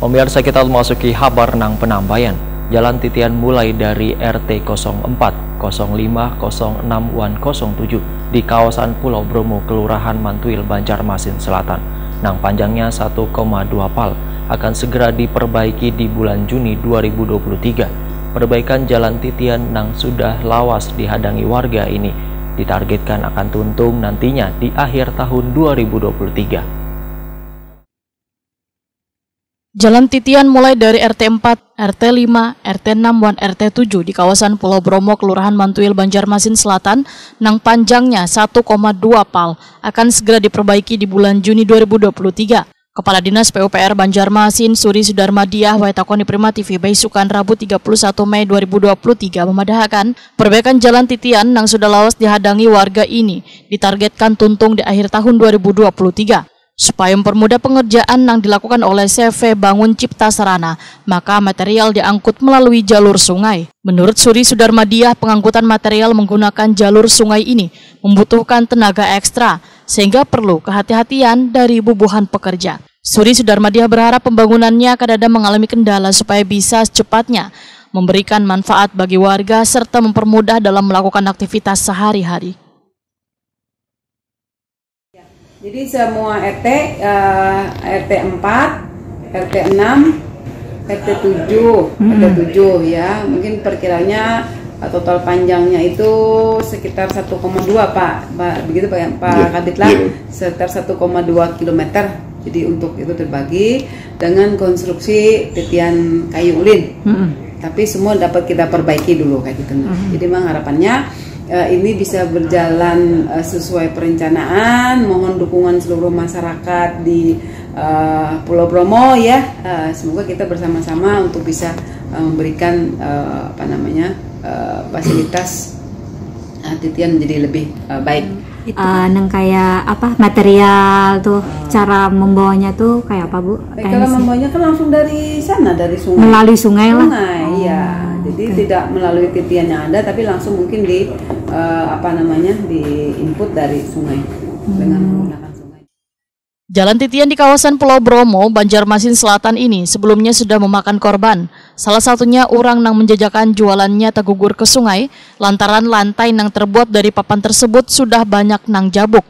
Pemirsa, kita memasuki kabar nang penambayan. Jalan titian mulai dari RT 04, 05, 06, 107 di kawasan Pulau Bromo, Kelurahan Mantuil, Banjarmasin Selatan. Nang panjangnya 1,2 pal akan segera diperbaiki di bulan Juni 2023. Perbaikan jalan titian nang sudah lawas dihadangi warga ini ditargetkan akan tuntung nantinya di akhir tahun 2023. Jalan titian mulai dari RT 4, RT 5, RT 6, dan RT 7 di kawasan Pulau Bromo, Kelurahan Mantuil, Banjarmasin Selatan, nang panjangnya 1,2 pal akan segera diperbaiki di bulan Juni 2023. Kepala Dinas PUPR Banjarmasin, Suri Sudarmadiah, Waitakoni Prima TV Baisukan, Rabu 31 Mei 2023 memadahkan perbaikan jalan titian yang sudah lawas dihadangi warga ini ditargetkan tuntung di akhir tahun 2023. Supaya mempermudah pengerjaan yang dilakukan oleh CV Bangun Cipta Sarana, maka material diangkut melalui jalur sungai. Menurut Suri Sudarmadiah, pengangkutan material menggunakan jalur sungai ini membutuhkan tenaga ekstra, sehingga perlu kehati-hatian dari bubuhan pekerja. Suri Sudarmadiah berharap pembangunannya akan ada mengalami kendala supaya bisa secepatnya memberikan manfaat bagi warga serta mempermudah dalam melakukan aktivitas sehari-hari. Jadi semua RT 4, RT 6, RT 7, RT 7 ya. Mungkin perkiranya total panjangnya itu sekitar 1,2 Pak. Begitu Pak Kaditlah, sekitar 1,2 km. Jadi untuk itu terbagi dengan konstruksi titian kayu ulin. Tapi semua dapat kita perbaiki dulu kayak gitu. Jadi memang harapannya ini bisa berjalan sesuai perencanaan. Mohon dukungan seluruh masyarakat di Pulau Bromo ya. Semoga kita bersama-sama untuk bisa memberikan fasilitas titian menjadi lebih baik. Neng kayak apa material tuh cara membawanya tuh kayak apa Bu? Kalau membawanya kan langsung dari sana, dari sungai. Melalui sungai lah. Iya. Jadi tidak melalui titian yang ada, tapi langsung mungkin di di input dari sungai dengan menggunakan sungai. Jalan titian di kawasan Pulau Bromo, Banjarmasin Selatan ini sebelumnya sudah memakan korban. Salah satunya orang yang menjajakan jualannya tergugur ke sungai lantaran lantai yang terbuat dari papan tersebut sudah banyak nang jabuk.